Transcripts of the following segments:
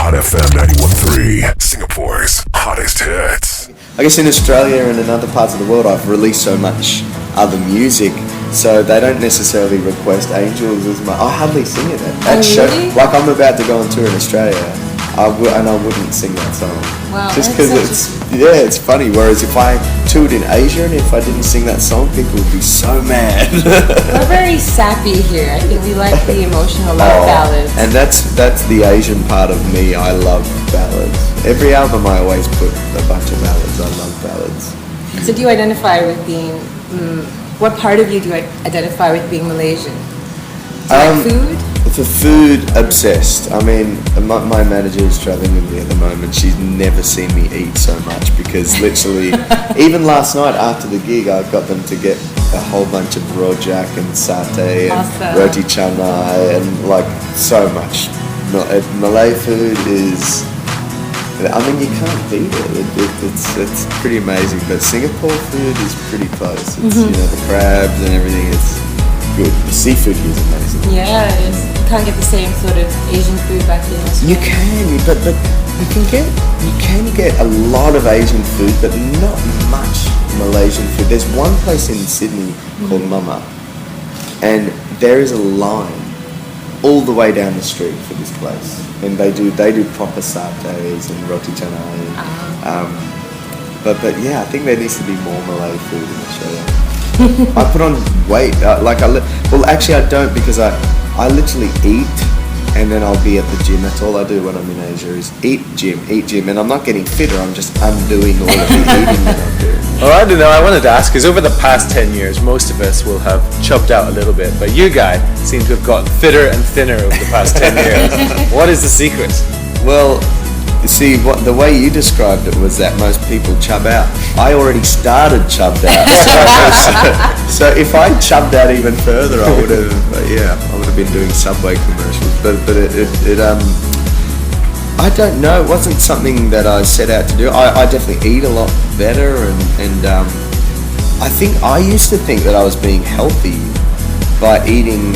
on FM 91.3, Singapore's hottest hits. I guess in Australia and in other parts of the world, I've released so much other music, so they don't necessarily request Angels as much. I hardly sing it at show. Really? Like I'm about to go on tour in Australia, I wouldn't sing that song. Wow, just because it's funny. Whereas if I toured in Asia and if I didn't sing that song, people would be so mad. We're very sappy here. I think we like the emotional love ballads. And that's the Asian part of me. I love ballads. Every album I always put a bunch of ballads. I love ballads. So do you identify with being, what part of you do you identify with being Malaysian? Do you like food? For food, obsessed. I mean, my manager is traveling with me at the moment. She's never seen me eat so much because literally, even last night after the gig, I got them to get a whole bunch of rojak and satay and roti canai and like so much. Malay food is, I mean, you can't beat it. It's pretty amazing. But Singapore food is pretty close. It's, you know, the crabs and everything. It's good. The seafood here is amazing. Yeah, it is. You can't get the same sort of Asian food back in Australia. You can, but you can get a lot of Asian food, but not much Malaysian food. There's one place in Sydney called Mama, and there is a line all the way down the street for this place, and they do proper satays and roti canai. But yeah, I think there needs to be more Malay food in Australia. I put on weight, well actually I don't, because I literally eat and then I'll be at the gym. That's all I do when I'm in Asia is eat gym, and I'm not getting fitter, I'm just undoing all of the eating that I'm doing. Well, I don't know, I wanted to ask, because over the past 10 years, most of us will have chubbed out a little bit, but you guys seem to have gotten fitter and thinner over the past 10 years. What is the secret? Well, you see, the way you described it was that most people chub out. I already started chubbed out. So if I chubbed out even further, I would have been doing Subway commercials. But I don't know. It wasn't something that I set out to do. I definitely eat a lot better, and I think I used to think that I was being healthy by eating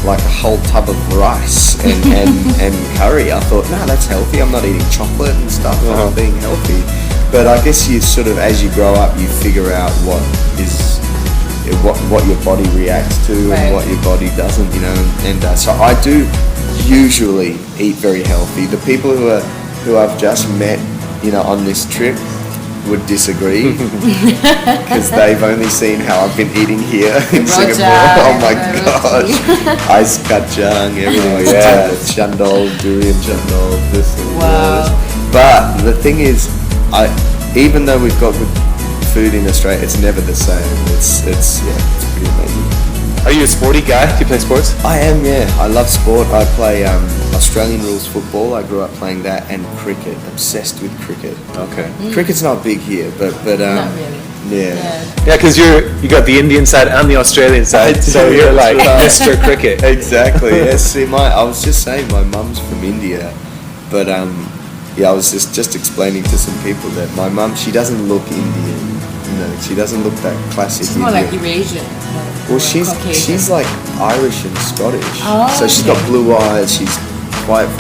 like a whole tub of rice and curry. I thought, no, that's healthy. I'm not eating chocolate and stuff. I'm being healthy. But I guess you sort of, as you grow up, you figure out what your body reacts to and what your body doesn't, you know. And so I do usually eat very healthy. The people who I've just met, you know, on this trip would disagree because they've only seen how I've been eating here in Singapore. Oh my gosh, ice kacang, everything, chendol, durian chendol, this and that. But the thing is, even though we've got good food in Australia, it's never the same. It's pretty amazing. Are you a sporty guy? Do you play sports? I am, yeah. I love sport. I play Australian rules football. I grew up playing that, and cricket. Obsessed with cricket. Okay. Cricket's not big here, but not really. Yeah, because you got the Indian side and the Australian side, so you're like Mr. Cricket. Exactly. Yes. See, I was just saying my mum's from India, but I was just explaining to some people that my mum, she doesn't look Indian. You know, she doesn't look that classic. She's more Indian. like Eurasian. Well, she's like Irish and Scottish. So she's got blue eyes. She's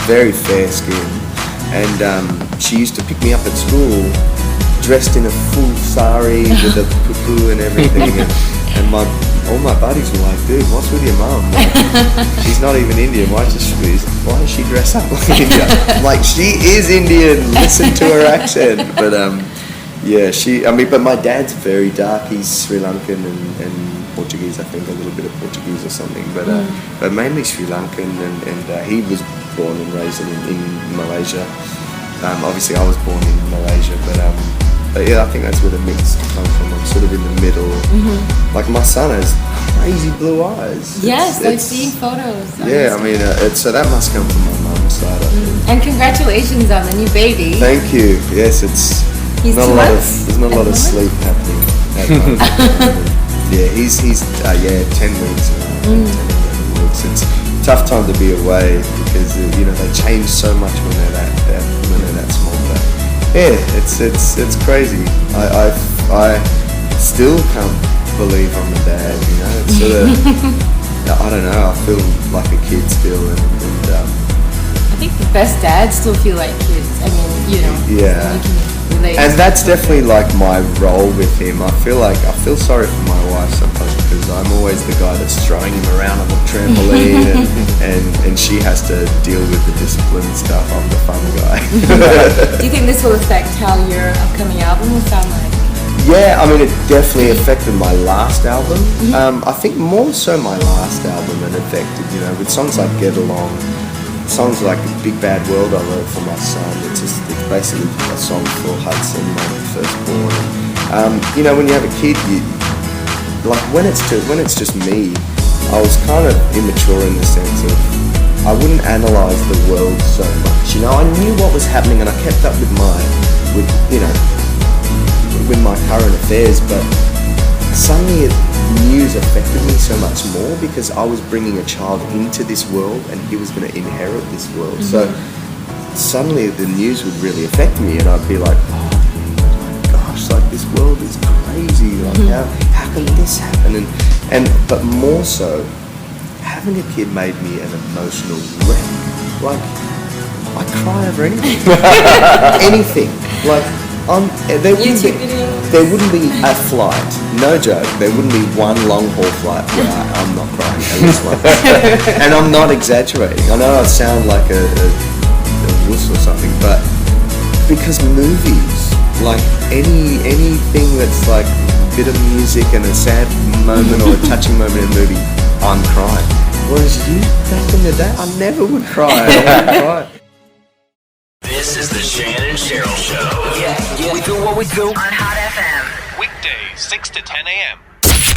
very fair skin, and she used to pick me up at school, dressed in a full sari with a pupu and everything, and all my buddies were like, "Dude, what's with your mum? Like, she's not even Indian. Why does she dress up like Indian?" I'm like, she is Indian. Listen to her accent, but but my dad's very dark. He's Sri Lankan and Portuguese, I think, a little bit of Portuguese or something, but mainly Sri Lankan, and he was born and raised in Malaysia. Obviously, I was born in Malaysia, but yeah, I think that's where the mix comes from. I'm sort of in the middle. Like my son has crazy blue eyes. Yes, I've seen photos. Yeah, I mean, so that must come from my mum's side, I think. And congratulations on the new baby. Thank you. Yes, there's not a lot of sleep happening at home. Yeah, he's 10 weeks now. 10, 11 weeks. It's a tough time to be away because you know they change so much when they're that small. But yeah, it's crazy. I still can't believe I'm a dad. You know, it's sort of I don't know. I feel like a kid still, and I think the best dads still feel like kids. I mean, you know. Yeah. You can relate. And that's definitely like my role with him. I feel sorry for my wife sometimes because I'm always the guy that's throwing him around on the trampoline and she has to deal with the discipline stuff. I'm the fun guy. Do you think this will affect how your upcoming album will sound like? Yeah, I mean, it definitely affected my last album. I think more so my last album than affected, you know, with songs like Get Along, songs like Big Bad World I wrote for my son. It's basically a song for Hudson, my firstborn. You know, when you have a kid, when it's just me, I was kind of immature in the sense of I wouldn't analyse the world so much. You know, I knew what was happening and I kept up with my current affairs, but suddenly news affected me so much more because I was bringing a child into this world and he was going to inherit this world. So suddenly the news would really affect me and I'd be like, oh my gosh, like this world is crazy. Like how can this happen? But more so, having a kid made me an emotional wreck. Like I cry over anything, anything. Like. There wouldn't be a flight, no joke, there wouldn't be one long haul flight where I'm not crying at least once. And I'm not exaggerating. I know I sound like a wuss or something, but because movies, like anything that's like a bit of music and a sad moment or a touching moment in a movie, I'm crying. Whereas you, back in the day, I never would cry. I wouldn't cry. This is the Shannon and Cheryl Show. Yeah. We do what we do on Hot FM. Weekdays, 6 to 10 a.m.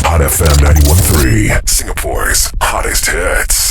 Hot FM 91.3, Singapore's hottest hits.